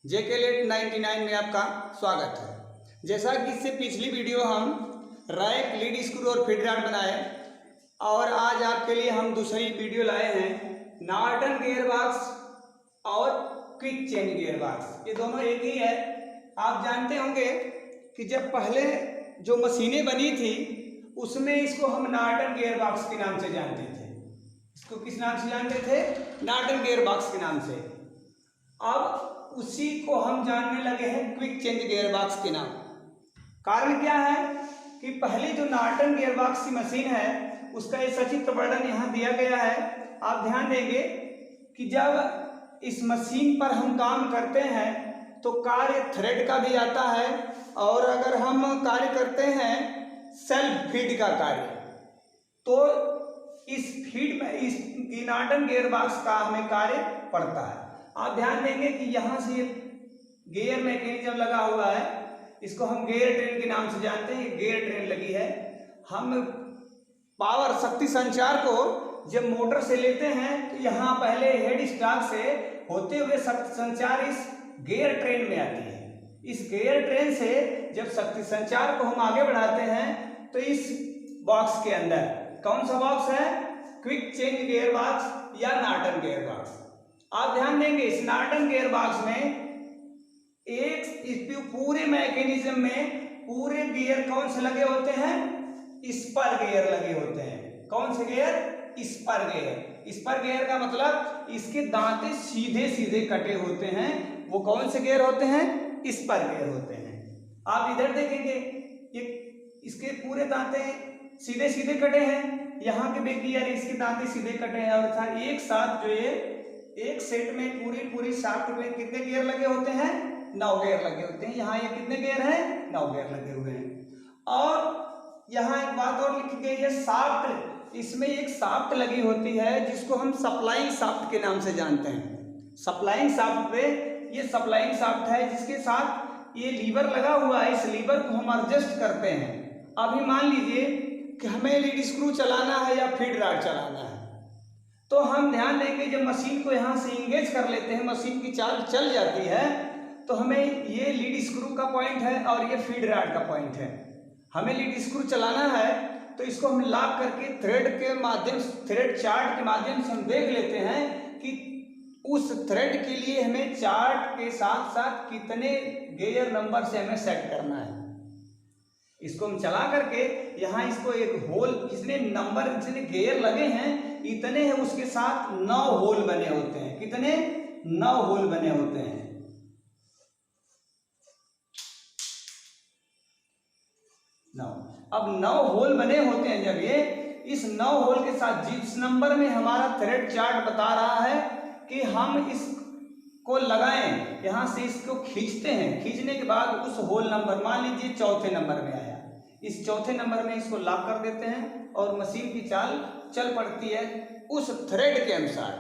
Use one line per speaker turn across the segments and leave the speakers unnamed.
जेके late 99 में आपका स्वागत है। जैसा कि इससे पिछली वीडियो हम रैक, लीड स्क्रू और फीड रॉड बनाए और आज आपके लिए हम दूसरी वीडियो लाए हैं नॉर्टन गियरबॉक्स और क्विक चेंज गियरबॉक्स। ये दोनों एक ही है। आप जानते होंगे कि जब पहले जो मशीनें बनी थी उसमें इसको हम नॉर्टन गियरबॉक्स के नाम से जानते थे। इसको किस नाम से जानते थे? नॉर्टन गियरबॉक्स के नाम से। अब उसी को हम जानने लगे हैं क्विक चेंज गियरबॉक्स के नाम। कारण क्या है कि पहले जो नॉर्टन गियरबॉक्स की मशीन है उसका एक सचित्र वर्णन यहाँ दिया गया है। आप ध्यान देंगे कि जब इस मशीन पर हम काम करते हैं तो कार्य थ्रेड का भी आता है और अगर हम कार्य करते हैं सेल्फ फीड का कार्य तो इस फीड में इस नॉर्टन गियरबॉक्स का हमें कार्य पड़ता है। आप ध्यान देंगे कि यहाँ से गियर मैकेनिज्म लगा हुआ है, इसको हम गियर ट्रेन के नाम से जानते हैं। गियर ट्रेन लगी है। हम पावर शक्ति संचार को जब मोटर से लेते हैं तो यहाँ पहले हेड स्टॉक से होते हुए शक्ति संचार इस गियर ट्रेन में आती है। इस गियर ट्रेन से जब शक्ति संचार को हम आगे बढ़ाते हैं तो इस बॉक्स के अंदर कौन सा बॉक्स है? क्विक चेंज गियरबॉक्स या नॉर्टन गियरबॉक्स। आप ध्यान देंगे इस नॉर्टन गियरबॉक्स में इस पूरे मैकेनिज्म में पूरे गियर कौन से लगे होते हैं? स्पर गियर लगे होते हैं। कौन से gear? Spur gear. Spur gear का मतलब इसके दांते सीधे सीधे कटे होते हैं। वो कौन से गियर होते हैं? स्पर गियर होते हैं। आप इधर देखेंगे ये इसके पूरे दांते सीधे सीधे कटे हैं। यहाँ के भी गियर इसके दांते सीधे कटे हैं और एक साथ जो ये एक सेट में पूरी शाफ्ट में कितने गियर लगे होते हैं? 9 गियर लगे होते हैं। यहाँ ये कितने गियर हैं? 9 गियर लगे हुए हैं। और यहाँ एक बात और लिखी गई है, शाफ्ट। इसमें एक शाफ्ट लगी होती है जिसको हम सप्लाइंग शाफ्ट के नाम से जानते हैं। सप्लाइंग शाफ्ट पे ये सप्लाइंग शाफ्ट है जिसके साथ ये लीवर लगा हुआ है। इस लीवर को हम एडजस्ट करते हैं। अभी मान लीजिए कि हमें लीड स्क्रू चलाना है या फीड रॉड चलाना है तो हम ध्यान देंगे जब मशीन को यहाँ से इंगेज कर लेते हैं, मशीन की चाल चल जाती है तो हमें ये लीड स्क्रू का पॉइंट है और ये फीड रॉड का पॉइंट है। हमें लीड स्क्रू चलाना है तो इसको हम लॉक करके थ्रेड चार्ट के माध्यम से हम देख लेते हैं कि उस थ्रेड के लिए हमें चार्ट के साथ साथ कितने गियर नंबर से हमें सेट करना है। इसको हम चला करके यहाँ इसको एक होल जितने गियर लगे हैं इतने हैं, उसके साथ 9 होल बने होते हैं। कितने? 9 होल बने होते हैं। अब 9 होल बने होते हैं। जब ये इस 9 होल के साथ जिस नंबर में हमारा थ्रेड चार्ट बता रहा है कि हम इसको लगाएं, यहां से इसको खींचते हैं। खींचने के बाद उस होल नंबर मान लीजिए चौथे नंबर में आया, इस चौथे नंबर में इसको लॉक कर देते हैं और मशीन की चाल चल पड़ती है उस थ्रेड के अनुसार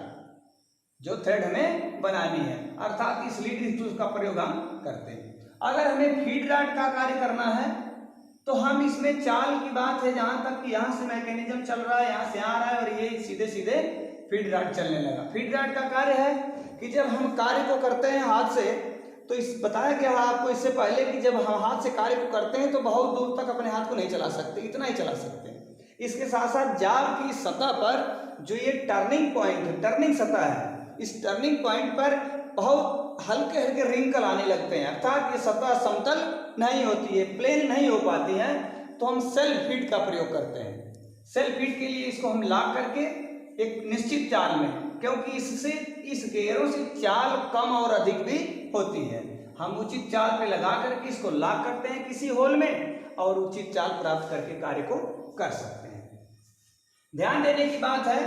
जो थ्रेड हमें बनानी है, अर्थात इस लीड स्क्रू का प्रयोग हम करते हैं। अगर हमें फीड रॉड का कार्य करना है तो हम इसमें चाल की बात है जहां तक कि यहाँ से मैकेनिज्म चल रहा है, यहाँ से आ रहा है और ये सीधे सीधे फीड रॉड चलने लगा। फीड रॉड का कार्य है कि जब हम कार्य को करते हैं हाथ से तो इस बताया गया है आपको इससे पहले कि जब हम हाथ से कार्य को करते हैं तो बहुत दूर तक अपने हाथ को नहीं चला सकते, इतना ही चला सकते हैं। इसके साथ साथ जाल की सतह पर जो ये टर्निंग पॉइंट है, टर्निंग सतह है, इस टर्निंग पॉइंट पर बहुत हल्के हल्के रिंकल आने लगते हैं, अर्थात ये सतह समतल नहीं होती है, प्लेन नहीं हो पाती है। तो हम सेल्फ फीड का प्रयोग करते हैं। सेल्फ फीड के लिए इसको हम लॉक करके एक निश्चित चाल में, क्योंकि इससे इस गियरों से चाल कम और अधिक भी होती है, हम उचित चाल पे लगा करके इसको लॉक करते हैं किसी होल में और उचित चाल प्राप्त करके कार्य को कर सकते हैं। ध्यान देने की बात है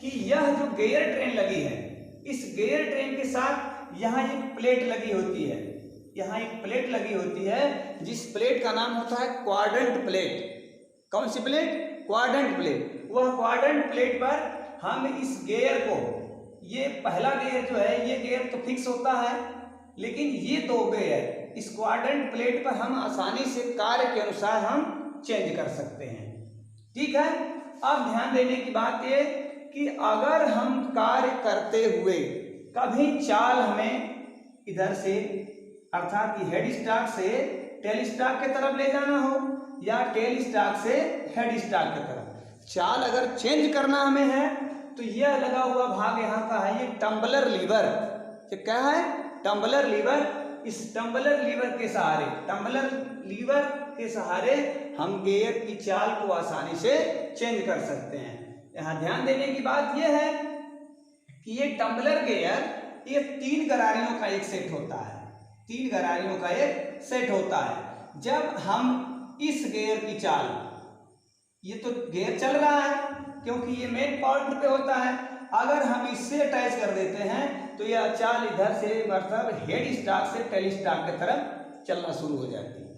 कि यह जो गियर ट्रेन लगी है, इस गियर ट्रेन के साथ यहाँ एक प्लेट लगी होती है। यहाँ एक प्लेट लगी होती है जिस प्लेट का नाम होता है क्वाड्रेंट प्लेट। कौन सी प्लेट? Quadrant plate. वह क्वाड्रेंट प्लेट पर हम इस गियर को, ये पहला गियर जो है ये गियर तो फिक्स होता है, लेकिन ये 2 गियर इस क्वाड्रेंट प्लेट पर हम आसानी से कार्य के अनुसार हम चेंज कर सकते हैं। ठीक है। अब ध्यान देने की बात ये कि अगर हम कार्य करते हुए कभी चाल हमें इधर से अर्थात कि हेड स्टॉक से टेल स्टॉक के तरफ ले जाना हो या टेल स्टॉक से हेड स्टॉक की तरफ। चाल अगर चेंज करना हमें है तो यह लगा हुआ भाग यहाँ का है, ये टम्बलर लीवर। ये क्या है? Tumbler lever. इस टम्बलर लीवर के सहारे, टम्बलर लीवर के सहारे हम गियर की चाल को आसानी से चेंज कर सकते हैं। यहाँ ध्यान देने की बात यह है कि ये टम्बलर गियर ये 3 गरारियों का एक सेट होता है। 3 गरारियों का एक सेट होता है। जब हम इस गियर की चाल, ये तो गियर चल रहा है क्योंकि ये मेन पॉइंट पे होता है, अगर हम इससे अटैच कर देते हैं तो यह चाल इधर से मतलब हेड स्टॉक से टेल स्टॉक की तरफ चलना शुरू हो जाती है।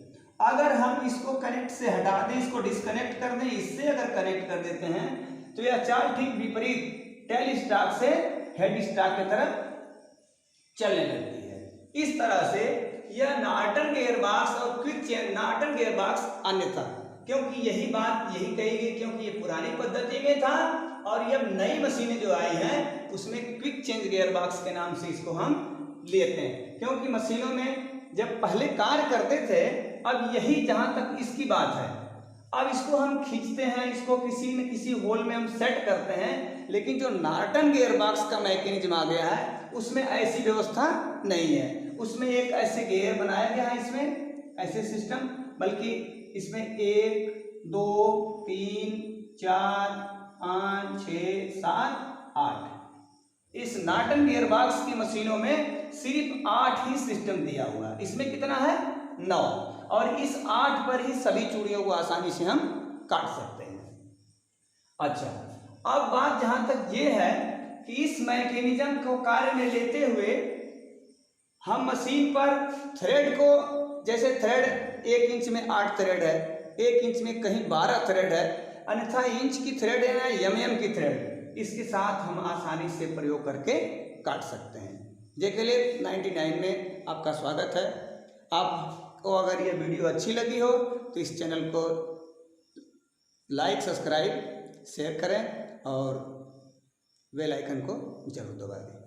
अगर हम इसको कनेक्ट से हटा दें, इसको डिस्कनेक्ट कर दें, इससे अगर कनेक्ट कर देते हैं तो यह चाल ठीक विपरीत टेल स्टॉक से हेड स्टॉक की तरफ चलने लगती है। इस तरह से यह नॉर्टन गियरबॉक्स और क्विक चेंज, नॉर्टन गियरबॉक्स अन्यथा, क्योंकि यही बात यही कही गई क्योंकि ये पुरानी पद्धति में था और ये नई मशीनें जो आई हैं उसमें क्विक चेंज गियरबॉक्स के नाम से इसको हम लेते हैं। क्योंकि मशीनों में जब पहले कार्य करते थे, अब यही जहां तक इसकी बात है, अब इसको हम खींचते हैं, इसको किसी न किसी होल में हम सेट करते हैं, लेकिन जो नॉर्टन गियरबॉक्स का मैकेनिज्म आ गया है उसमें ऐसी व्यवस्था नहीं है। उसमें एक ऐसे गियर बनाया गया है, इसमें ऐसे सिस्टम, बल्कि इसमें 1 2 3 4 5 6 7 8 इस नॉर्टन गियरबॉक्स की मशीनों में सिर्फ 8 ही सिस्टम दिया हुआ है। इसमें कितना है? 9, और इस 8 पर ही सभी चूड़ियों को आसानी से हम काट सकते हैं। अच्छा, अब बात जहां तक ये है कि इस मैकेनिज्म को कार्य में लेते हुए हम मशीन पर थ्रेड को, जैसे थ्रेड 1 इंच में 8 थ्रेड है, 1 इंच में कहीं 12 थ्रेड है, अन्यथा इंच की थ्रेड है या mm की थ्रेड, इसके साथ हम आसानी से प्रयोग करके काट सकते हैं। जे के लिए 99 में आपका स्वागत है। आपको अगर ये वीडियो अच्छी लगी हो तो इस चैनल को लाइक, सब्सक्राइब, शेयर करें और बेल आइकन को जरूर दबा दें।